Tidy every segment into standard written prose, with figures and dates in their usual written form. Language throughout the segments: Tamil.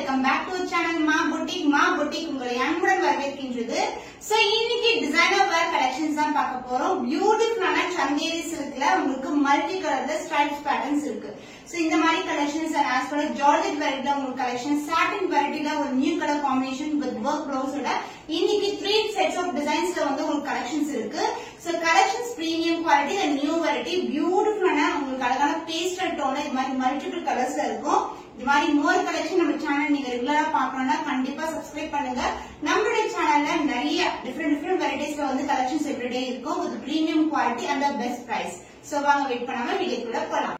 welcome back to our channel Ma Boutique உங்களை அன்புடன் வரவேற்கின்றது. சோ இன்னைக்கு டிசைனர் வேர் கலெக்ஷன்ஸ் தான் பார்க்க போறோம். பியூட்டிஃபுல்லான சந்தேரி சில்க்ல உங்களுக்கு மல்டி கலர்ல ஸ்ட்ரைப்ஸ் பேட்டர்ன்ஸ் இருக்கு. சோ இந்த மாதிரி collections and as well as georgette வெரைட்டில உங்களுக்கு கலெக்ஷன் சாட்டின் வெரைட்டில ஒரு new colour combination with work ப்ளவுஸோட இன்னைக்கு 3 செட்ஸ் ஆஃப் டிசைன்ஸ்ல வந்து உங்களுக்கு கலெக்ஷன்ஸ் இருக்கு. So collections premium quality and new variety பியூட்டிஃபுல்லான உங்களுக்கு அழகான பேஸ்டல் டோன்ல இது மாதிரி மல்டிபிள் கலர்ஸ்ல இருக்கும். இது மாதிரி மோர் கலெக்ஷன் நம்ம சேனல் நீங்க ரெகுலரா பார்க்கணும்னா கண்டிப்பா சப்ஸ்கிரைப் பண்ணுங்க. நம்மளுடைய சேனல்ல நிறைய டிஃபரெண்ட் வெரைட்டிஸ்ல வந்து கலெக்ஷன்ஸ் எவ்ரிடே இருக்கும் with premium quality and best price. So வாங்க வெயிட் பண்ணாம வீடியோக்குள்ள போலாம்.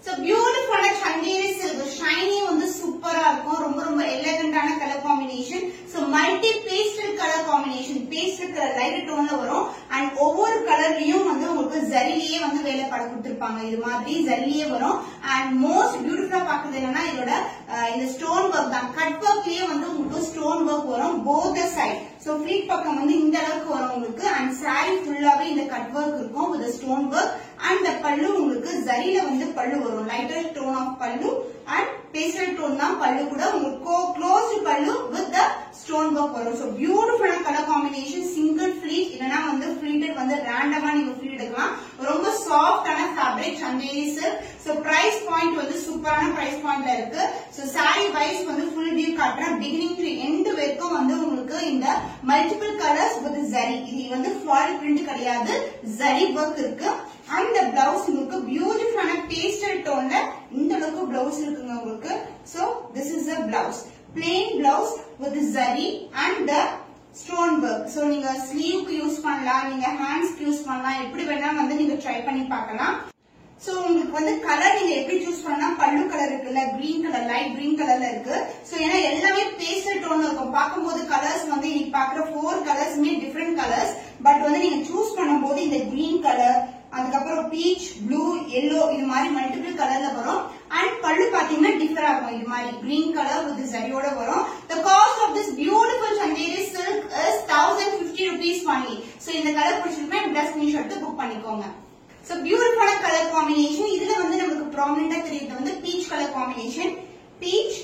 சோ பியூட்டிஃபுல்லான சந்தேரி சில்க் ஷைனி வந்து சூப்பரா இருக்கும். ரொம்ப எலிகண்டான colour combination. So multi pastel colour combination, pastel colour light டோன்ல வரும் அண்ட் ஒவ்வொரு கலர்லயும் வந்து உங்களுக்கு ஜரிலேயே வந்து வேலை பட கொடுத்திருப்பாங்க. இது மாதிரி ஜரிலேயே வரும் அண்ட் மோஸ்ட் பியூட்டிஃபுல்லா பாக்குறது என்னன்னா இதோட இந்த ஸ்டோன் ஒர்க் தான். கட் ஒர்க்லயே வந்து உங்களுக்கு ஸ்டோன் ஒர்க் வரும் போத் சைட். சோ ஃபிளீட் பக்கம் வந்து இந்த அளவுக்கு வரும் உங்களுக்கு அண்ட் சாரி ஃபுல்லாவே இந்த கட் ஒர்க் இருக்கும் with stone work and the பல்லு உங்களுக்கு ஜரில வந்து பல்லு வரும். லைட்டர் டோன் ஆஃப் பல்லு அண்ட் பேஸ்டல் டோன் தான் பல்லு கூட உங்களுக்கு க்ளோஸ்ட் பல்லு வித் த ஸ்டோன் ஒர்க் வரும். சோ பியூட்டிஃபுல்லான கலர் காம்பினேஷன். சிங்கிள் ஃபிளீட் இல்லனா வந்து ஃபிளீட்டட் வந்து ரேண்டமா நீங்க ஃபிளீட் எடுக்கலாம். ரொம்ப சாஃப்டான fabric Chanderi silk. So price point வந்து சூப்பரான பிரைஸ் பாயிண்ட்ல இருக்கு. சோ சாரி வைஸ் வந்து ஃபுல் வியூ காட்டுறேன். பிகினிங் டு எண்ட் வரைக்கும் வந்து உங்களுக்கு இந்த மல்டிபிள் கலர்ஸ் வித் ஜரி. இது வந்து ஃபாயில் பிரிண்ட் கிடையாது, ஜரி ஒர்க் இருக்கு. அந்த பிளவுஸ் உங்களுக்கு பியூட்டிஃபுல்லான பேஸ்டல் டோன்ல இந்த அளவுக்கு பிளவுஸ் இருக்குங்க உங்களுக்கு. So this is a blouse, plain blouse with zari and the stone work. So நீங்க ஸ்லீவ்க்கு யூஸ் பண்ணலாம், நீங்க ஹேண்ட்ஸ்க்கு யூஸ் பண்ணலாம், எப்படி வேணா வந்து நீங்க ட்ரை பண்ணி பார்க்கலாம். சோ உங்களுக்கு வந்து கலர் நீங்க எப்படி சூஸ் பண்ணா பல்லு கலர் இருக்குல்ல, கிரீன் கலர், லைட் கிரீன் கலர்ல இருக்கு. சோ ஏன்னா எல்லாமே பேஸ்டல் டோன்ல இருக்கும். பார்க்கும்போது கலர்ஸ் வந்து நீங்க பாக்குற 4 கலர்ஸ்மே டிஃபரெண்ட் கலர்ஸ். பட் வந்து நீங்க சூஸ் பண்ணும்போது இந்த கிரீன் கலர், அதுக்கப்புறம் பீச், ப்ளூ, எல்லோ இது மாதிரி மல்டிபிள் கலர்ல வரும். அண்ட் பல்லு பாத்தீங்கன்னா டிஃபர் ஆகும். இது மாதிரி கிரீன் கலர் வித் ஜரியோட வரும். The cost of this beautiful Chanderi silk is 1050 rupees only. So இந்த கலர் பிடிச்சிருந்தா இந்த ஸ்கிரீன்ஷாட் புக் பண்ணிக்கோங்க. சோ பியூட்டிஃபுல்லான கலர் காம்பினேஷன். இதுல வந்து நமக்கு ப்ராமினெண்டா தெரியுது வந்து peach colour combination. Beach,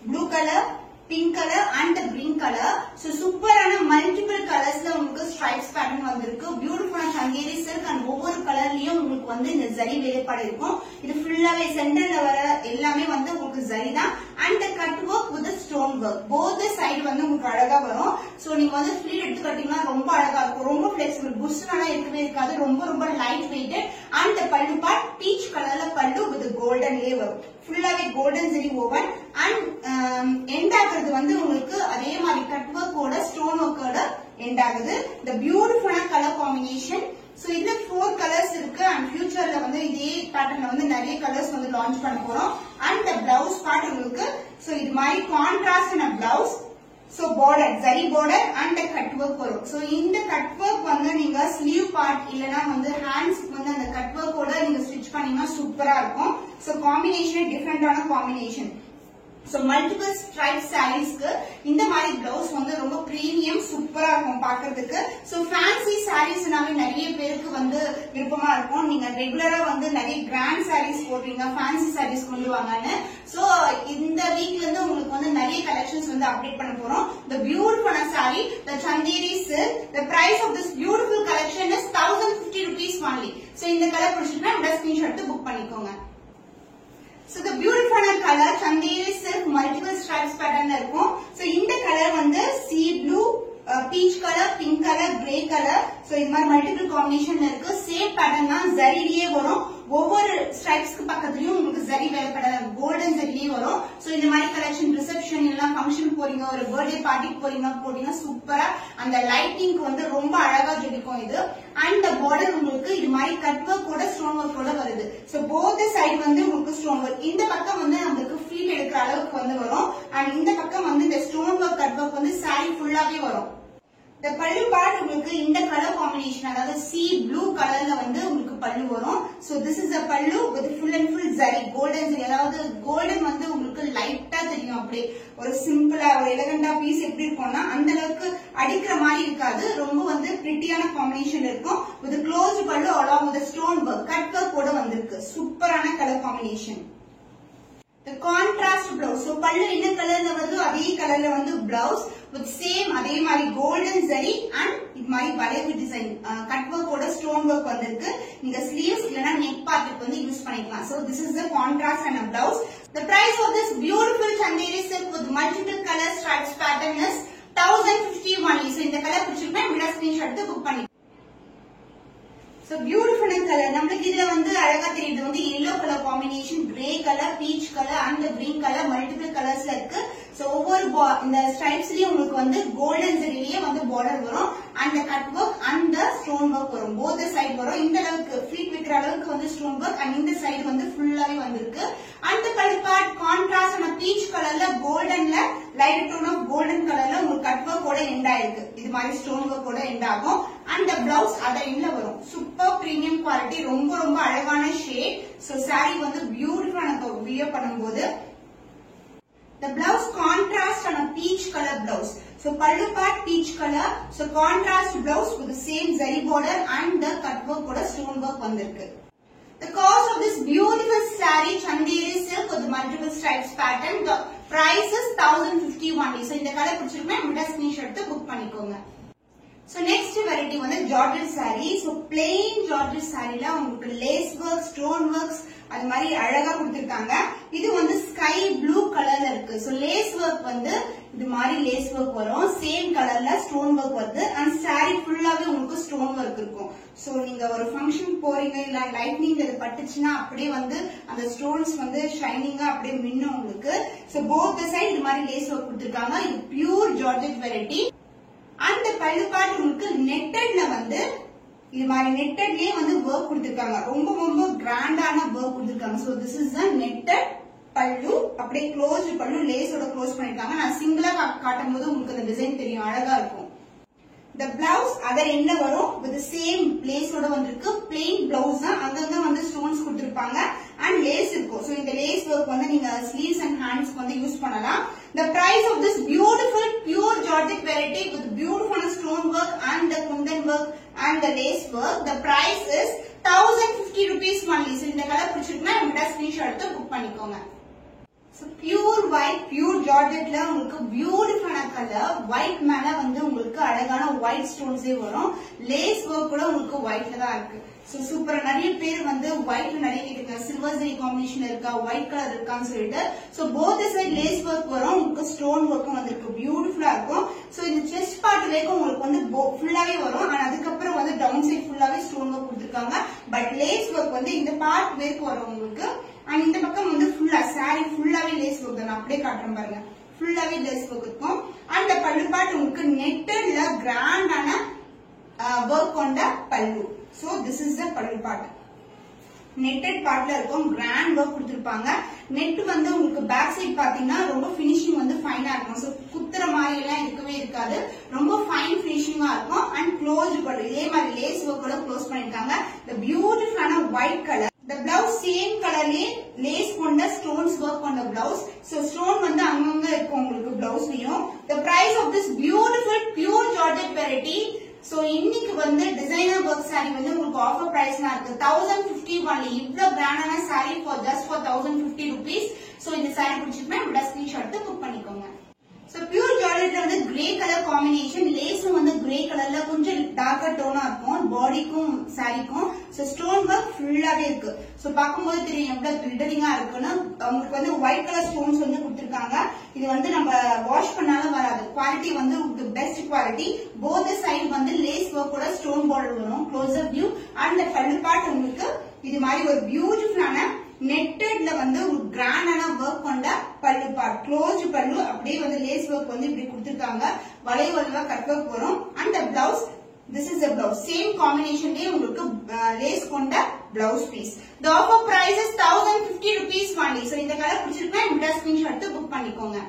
blue colour, pink colour and green colour. So சூப்பரான மல்டிபிள் கலர்ஸ்ல உங்களுக்கு ஸ்ட்ரைப்ஸ் பேட்டர்ன் வந்திருக்கு. பியூட்டிஃபுல்லான சந்தேரி சில்க் அண்ட் ஒவ்வொரு கலர்லயும் உங்களுக்கு வந்து இந்த ஜரி வேலைப்பாடு இருக்கும். இது ஃபுல்லாவே சென்டர்ல வர எல்லாமே வந்து உங்களுக்கு ஜரி தான் and cut work with stone work. Both side வந்து உங்களுக்கு அழகா வரும். சோ நீங்க வந்து ஃபிளீட் எடுத்து கட்டிங்கன்னா ரொம்ப அழகா இருக்கும். ரொம்ப பிளெக்சிபிள், புஷ்னால இருக்கவே இருக்காது. ரொம்ப light weighted and pallu part peach கலர்ல பல்லு வித் கோல்டன்லயே வரும். ஃபுல்லாவே golden zari woven and end ஆகுறது வந்து உங்களுக்கு அதே மாதிரி கட் ஒர்க்கோட ஸ்டோன் ஒர்க்கோட எண்ட் ஆகுது. இந்த பியூட்டிஃபுல்லான கலர் காம்பினேஷன். சோ இதுல 4 கலர்ஸ் இருக்கு அண்ட் ஃபியூச்சர்ல வந்து இதே பேட்டர்ன்ல வந்து நிறைய கலர்ஸ் வந்து லான்ச் பண்ண போறோம். அண்ட் the பிளவுஸ் பார்ட் உங்களுக்கு சோ இது மாதிரி கான்ட்ராஸ்டான blouse. So border, zari border and cut work வரும். சோ இந்த கட் ஒர்க் வந்து நீங்க ஸ்லீவ் பார்ட் இல்லனா வந்து ஹேண்ட்ஸ் வந்து அந்த கட் ஒர்க்கோட நீங்க ஸ்டிட்ச் பண்ணீங்கன்னா சூப்பரா இருக்கும். சோ காம்பினேஷன் டிஃபரெண்டான காம்பினேஷன். சோ மல்டிபிள் ஸ்ட்ரைப் சாரீஸ்க்கு இந்த மாதிரி பிளவுஸ் வந்து ரொம்ப பிரீமியம் சூப்பரா இருக்கும் பாக்குறதுக்கு. சோ ஃபேன்சி சாரீஸ்னாவே நிறைய பேருக்கு வந்து விருப்பமா இருக்கும். நீங்க ரெகுலரா வந்து நிறைய கிராண்ட் சாரீஸ் போடுறீங்க, ஃபேன்சி சாரீஸ் கொண்டு வாங்கன்னு. சோ இந்த வீக்ல இருந்து உங்களுக்கு வந்து நிறைய கலெக்ஷன்ஸ் வந்து அப்டேட் பண்ண போறோம். The beautiful saree, the Chanderi silk. The price of this beautiful collection is 1050 rupees only. So இந்த கலர் பிடிச்சிருந்தா இந்த ஸ்கிரீன்ஷாட் புக் பண்ணிக்கோங்க. So the beautiful color Chanderi silk multiple stripes pattern இருக்கும். So இந்த கலர் வந்து sea blue, peach color, pink color, grey color. So இது மாதிரி மல்டிபிள் காம்பினேஷன்ல இருக்கு. சேம் பேட்டர்ன் தான், ஜரிலேயே வரும். ஒவ்வொரு ஸ்ட்ரைப்ஸ்க்கு பக்கத்துலயும் உங்களுக்கு ஜரி வேலைப்பட கோல்டன் ஜரிலேயே வரும். சோ இந்த மாதிரி கலெக்ஷன் ரிசப்ஷன் எல்லாம் ஃபங்க்ஷன் போறீங்க, ஒரு பர்த்டே பார்ட்டிக்கு போறீங்க போட்டீங்கன்னா சூப்பரா அந்த லைட்டிங்க்கு வந்து ரொம்ப அழகா ஜொலிக்கும் இது. அண்ட் பார்டர் உங்களுக்கு இது மாதிரி கட் ஒர்க்கோட ஸ்டோன் ஒர்க்கோட வருது. சோ போத் சைடு வந்து உங்களுக்கு ஸ்டோன் ஒர்க். இந்த பக்கம் வந்து நமக்கு ஃபீல் எடுக்கிற அளவுக்கு வந்து வரும் அண்ட் இந்த பக்கம் வந்து இந்த ஸ்டோன் ஒர்க் கட் ஒர்க் வந்து சாரி ஃபுல்லாவே வரும். இந்த பல்லு பார்ட் உங்களுக்கு இந்த கலர் காம்பினேஷன், அதாவது சி ப்ளூ கலர்ல வந்து உங்களுக்கு பல்லு வரும். சோ திஸ் இஸ் a பல்லு with full and full zari, golden zari. அதாவது கோல்டன் வந்து உங்களுக்கு லைட்டா தெரியும். அப்படியே ஒரு சிம்பிளா ஒரு எலிகண்டா பீஸ் எப்படி இருக்கும்னா அந்த அளவுக்கு அடிக்கிற மாதிரி இருக்காது. ரொம்ப வந்து பிரிட்டியான காம்பினேஷன் இருக்கும். with closed பல்லு along with stone work, cut work கூட வந்திருக்கு. சூப்பரான colour combination. The contrast blouse. So pallu enna color la varudho adhe color la vandu blouse with same adhe mari golden zari and இது மாதிரி வளைவு டிசைன் கட் வர்க் ஓட ஸ்டோன் வர்க் வந்திருக்கு. நீங்க ஸ்லீவ்ஸ் இல்லனா நெக் பார்ட்டுக்கு வந்து யூஸ் பண்ணிக்கலாம். So this is the contrast and a blouse. The price of this beautiful chanderi silk with multiple color stripes pattern is 1050 only. So இந்த கலர் பிடிச்சிருந்தா இந்த ஸ்கிரீன்ஷாட் எடுத்து புக் பண்ணி. So beautiful color. நமக்கு இதுல வந்து அழகா தெரியுது வந்து yellow color combination, grey color, peach color and green color multiple colors-ல இருக்கு. So ஒவ்வொரு இந்த stripes-லயே உங்களுக்கு வந்து golden zari-லயே வந்து border வரும் and the cut work and the stone work வரும். both the side வரும். இந்த அளவுக்கு ஃப்ளீட் வைக்கிற அளவுக்கு வந்து stone work and இந்த side வந்து ஃபுல்லாவே வந்திருக்கு. and the color part contrast and peach color-ல golden-ல light tone of golden color-ல உங்களுக்கு cut work-ஓட end ஆயிருக்கு. இது மாதிரி stone work-ஓட end ஆகும். and the blouse other end-ல வரும். super premium quality, ரொம்ப ரொம்ப அழகான shade. so saree வந்து beautiful ஆன wear பண்ணும்போது the blouse contrast on a peach color blouse. So pallu part peach color. So contrast blouse with the same zari border and the cut work oda stone work vandirukku. The cost of this beautiful saree chanderi silk with multiple stripes pattern. The price is 1050 only. So இந்த கலர் பிடிச்சிருக்கா இந்த ஸ்கிரீன்ஷாட் எடுத்து புக் பண்ணிக்கோங்க. So next variety வந்து Georgette saree. So plain Georgette saree la உங்களுக்கு lace work, stone works அது மாதிரி அழகா கொடுத்திருக்காங்க. இது வந்து ஸ்கை ப்ளூ கலர்ல இருக்கு. So lace work வந்து இது மாதிரி lace work வரும். சேம் கலர்ல ஸ்டோன் work வருது and saree ஃபுல்லாவே உங்களுக்கு ஸ்டோன் work இருக்கும். So நீங்க ஒரு ஃபங்க்ஷன் போறீங்க இல்ல லைட்னிங் இது பட்டுச்சுனா அப்படியே வந்து அந்த ஸ்டோன்ஸ் வந்து ஷைனிங்கா அப்படியே மின்னும் உங்களுக்கு. So both the side இது மாதிரி lace work கொடுத்திருக்காங்க. இது pure Georgette variety. and the pallu part உங்களுக்கு நெட்டட்ல வந்து இது மாதிரி நெட்டட்லயே வந்து work கொடுத்திருக்காங்க. ரொம்ப ரொம்ப கிராண்டான work கொடுத்திருக்காங்க. so this is the netted pallu. அப்படியே க்ளோஸ்ட் pallu லேஸ் ஓட க்ளோஸ் பண்ணிருக்காங்க. நான் சிங்கிளா காட்டும்போது உங்களுக்கு அந்த டிசைன் தெரியும், அழகா இருக்கும். the blouse other endல வரும் with the same lace ஓட வந்திருக்கு. plain blouse தான், அங்கங்க வந்து ஸ்டோன்ஸ் கொடுத்திருப்பாங்க and lace இருக்கும். so இந்த lace work வந்து நீங்க sleeves and hands வந்து யூஸ் பண்ணலாம். the price of this beautiful pure Georgette variety with beautiful stone work and the kundan work and the lace work, the price is 1050 rupees only. so இந்த கலர் பிடிச்சிருக்குனா இந்த ஸ்கிரீன்ஷாட் எடுத்து புக் பண்ணிக்கோங்க. so pure white pure Georgette ல உங்களுக்கு பியூட்டிஃபுல்லான கலர். white மேல வந்து உங்களுக்கு அழகான white ஸ்டோன்ஸே வரும். lace work கூட உங்களுக்கு whiteல தான் இருக்கு. so சூப்பரா நிறைய பேர் வந்து whiteல நிறைய கேக்குறாங்க, சில்வர் ஜரி காம்பினேஷன் இருக்கா, white கலர் இருக்கான்னு சொல்லிட்டு. so both the side lace work வரும், உங்களுக்கு ஸ்டோன் work வந்திருக்கு, பியூட்டிஃபுல்லா இருக்கும். so இந்த chest part வரைக்கும் உங்களுக்கு வந்து ஃபுல்லாவே வரும். ஆனா அதுக்கப்புறம் வந்து டவுன் சைடு ஃபுல்லாவே ஸ்டோன் work கொடுத்திருக்காங்க. பட் lace work வந்து இந்த பார்ட் வரைக்கும் வரும் உங்களுக்கு. and இந்த பக்கம் வந்து ஃபுல்லா saree ஃபுல்லாவே லேஸ் work தான். அப்படியே காட்டுறேன் பாருங்க, ஃபுல்லாவே லேஸ் work இருக்கும். and the pallu part உங்களுக்கு நெட்டட்ல கிராண்டான work கொண்ட pallu. so this is the pallu part. netted partல இருக்கும், grand work கொடுத்திருப்பாங்க. நெட் வந்து உங்களுக்கு பேக் சைடு பாத்தீங்கன்னா ரொம்ப ஃபினிஷிங் வந்து ஃபைனா இருக்கும். so குத்துற மாதிரி எல்லாம் இருக்கவே இருக்காது, ரொம்ப ஃபைன் ஃபினிஷிங்கா இருக்கும். and க்ளோஸ் pallu இதே மாதிரி லேஸ் work-ஓட க்ளோஸ் பண்ணிருக்காங்க. the beautiful white color. the blouse same colorலயே lace கொண்ட stones work கொண்ட blouse. so stone வந்து அங்கங்க இருக்கும் உங்களுக்கு பிளவுஸ்லயும். the price of this beautiful pure Georgette variety. so இன்னைக்கு வந்து டிசைனர் work saree வந்து உங்களுக்கு ஆஃபர் பிரைஸ்னா இருக்கு 1050 only. இவ்ளோ கிராண்டான saree for just for 1050 rupees. so இந்த saree பிடிச்சிருந்தா இந்த ஸ்கிரீன்ஷாட் எடுத்து புக் பண்ணிக்கோங்க. so pure Georgette வந்து கிரே கலர் காம்பினேஷன், லேஸும் வந்து கிரே கலர்ல கொஞ்சம் டார்க்கர் டோனா இருக்கும் பாடிக்கும் சாரிக்கும். so ஸ்டோன் ஒர்க் ஃபுல்லாவே இருக்கு. so பாக்கும்போது தெரியும் எவ்வளவு கிளிட்டரிங்கா இருக்குன்னு. உங்களுக்கு வந்து ஒயிட் கலர் ஸ்டோன்ஸ் வந்து கொடுத்திருக்காங்க. இது வந்து நம்ம வாஷ் பண்ணாலும் வராது, குவாலிட்டி வந்து உங்களுக்கு best quality. both the side வந்து லேஸ் ஒர்க்கோட ஸ்டோன் border வரும், closer view. and the pallu part உங்களுக்கு இது மாதிரி ஒரு பியூட்டிஃபுல்லான நெட்டட்ல வந்து ஒரு கிராண்டான ஒர்க் கொண்ட pallu part, க்ளோஸ்ட் pallu. அப்படியே வந்து லேஸ் ஒர்க் வந்து இப்படி கொடுத்திருக்காங்க, வளைவு வளைவா கட் ஒர்க் வரும். and the blouse, this is the blouse, same combination லயே உங்களுக்கு லேஸ் கொண்ட blouse piece. the offer price is 1050 rupees only. so இந்த கலர் பிடிச்சிருந்தா இந்த ஸ்கிரீன்ஷாட் எடுத்து புக் பண்ணிக்கோங்க.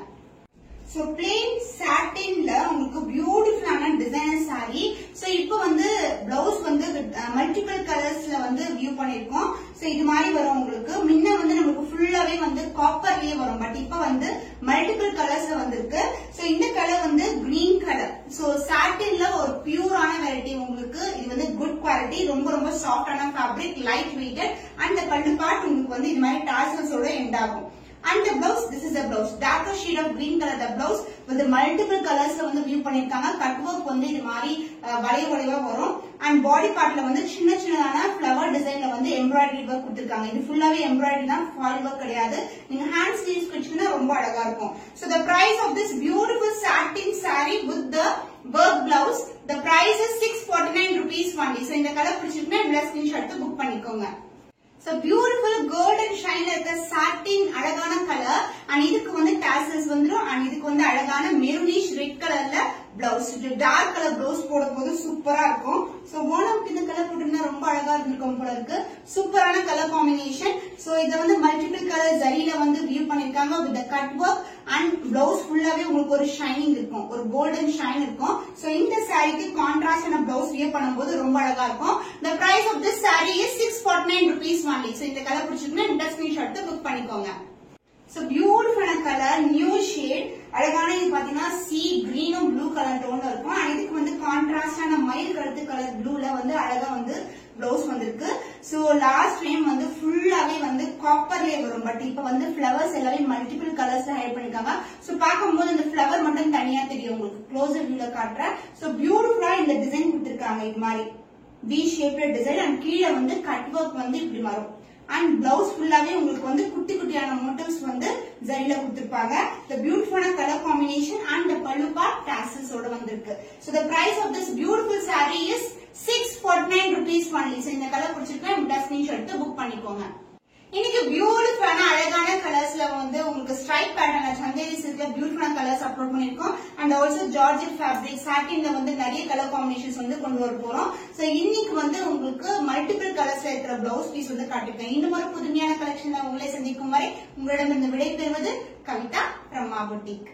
so plain satin ல உங்களுக்கு பியூட்டிஃபுல்லான டிசைனர் saree. so இப்போ வந்து blouse வந்து மல்டிபிள் கலர்ஸ்ல வந்து வியூ பண்ணிருக்கோம். so இது மாதிரி வரும் உங்களுக்கு. முன்ன வந்து நமக்கு ஃபுல்லாவே வந்து காப்பர்லயே வரும், பட் இப்போ வந்து மல்டிபிள் கலர்ஸ்ல வந்திருக்கு. so இந்த கலர் வந்து கிரீன் கலர். so satinல ஒரு பியூரான வெரைட்டி உங்களுக்கு. இது வந்து குட் குவாலிட்டி, ரொம்ப ரொம்ப சாஃப்டான fabric, light weighted. and the pallu part உங்களுக்கு வந்து இது மாதிரி டாசல்ஸோட எண்ட் ஆகும். And the blouse, this is the blouse. Darker shade of green color the blouse with the multiple colors la வந்து view பண்ணிருக்காங்க. Cut work வந்து இது மாதிரி வளைவா வரும். And body part la வந்து சின்னதான flower design la வந்து embroidery work கொடுத்திருக்காங்க. இது ஃபுல்லாவே embroidery தான், fall work கிடையாது. நீங்க hand sleeves வச்சீங்கன்னா ரொம்ப அழகா இருக்கும். So the price of this beautiful satin saree with the work blouse, the price is 649 rupees only. So இந்த கலர் பிடிச்சிருக்குன்னா இந்த ஸ்கிரீன்ஷாட் எடுத்து புக் பண்ணிக்கோங்க. So beautiful golden shine இருக்க satin அழகான கலர் and இதுக்கு வந்து tassels வந்துரும் and இதுக்கு வந்து அழகான மெரூனிஷ் ரெட் கலர்ல blouse. இது டார்க் கலர் blouse போடும்போது சூப்பரா இருக்கும். சோ ஓணம்க்கு இந்த கலர் போட்டுனா ரொம்ப அழகா இருக்கும் போல இருக்கு. சூப்பரான கலர் காம்பினேஷன். சோ இத வந்து மல்டிபிள் கலர் ஜரியில வந்து வியூ பண்ணிருக்காங்க with the cut work and blouse ஃபுல்லாவே உங்களுக்கு ஒரு ஷைனிங் இருக்கும், ஒரு கோல்டன் ஷைன் இருக்கும். சோ இந்த சாரிக்கு கான்ட்ராஸ்டான blouse வியர் பண்ணும்போது ரொம்ப அழகா இருக்கும். The price of this saree is 649 rupees only. So இந்த கலர் பிடிச்சிருந்தா இந்த ஸ்கிரீன்ஷாட் எடுத்து புக் பண்ணிக்கோங்க. So beautiful color, new shade. அழகான இது பாத்தீங்கன்னா sea green and blue color tone இருக்கும். and இதுக்கு வந்து கான்ட்ராஸ்டான மயில் கருத்து கலர் ப்ளூல வந்து அழகா வந்து blouse வந்திருக்கு. So last time வந்து ஃபுல்லாவே வந்து காப்பர்லயே வரும், பட் இப்போ வந்து flowers எல்லாமே மல்டிபிள் கலர்ஸ்ல ஹைட் பண்ணிருக்காங்க. சோ பாக்கும்போது இந்த flower மட்டும் தனியா தெரியும் உங்களுக்கு. க்ளோசர் வியூல காட்றேன். சோ பியூட்டிஃபுல்லா இந்த டிசைன் கொடுத்திருக்காங்க இது மாதிரி V shaped டிசைன் and கீழ வந்து கட் வர்க் வந்து இப்படி வரும். and blouse ஃபுல்லாவே உங்களுக்கு வந்து குட்டி குட்டியான motifs வந்து ஜரியில கொடுத்திருப்பாங்க. the beautiful color combination and the pallu part tassels ஓட வந்திருக்கு. so the price of this beautiful saree is 649 rupees only. so இந்த கலர் பிடிச்சிருக்கா இந்த ஸ்கிரீன்ஷாட் எடுத்து புக் பண்ணிக்கோங்க. இன்னைக்கு பியூட்டிஃபுல்லான அழகான கலர்ஸ்ல வந்து உங்களுக்கு ஸ்ட்ரைப் பேட்டர்ன்ல சந்தேரி சில்க்ல பியூட்டிஃபுல்லான கலர்ஸ் அப்லோட் பண்ணிருக்கோம். அண்ட் ஆல்சோ ஜார்ஜெட் ஃபேப்ரிக் சாட்டின்ல வந்து நிறைய கலர் காம்பினேஷன்ஸ் வந்து கொண்டு வர போறோம். சோ இன்னைக்கு வந்து உங்களுக்கு மல்டிபிள் கலர்ஸ்ல இருக்கிற பிளவுஸ் பீஸ் வந்து காட்டிருக்கேன். இந்த மாதிரி புதுமையான கலெக்ஷன்ல உங்களை சந்திக்கும் வரை உங்களிடம் இந்த விடை பெறுவது கவிதா from Ma Boutique.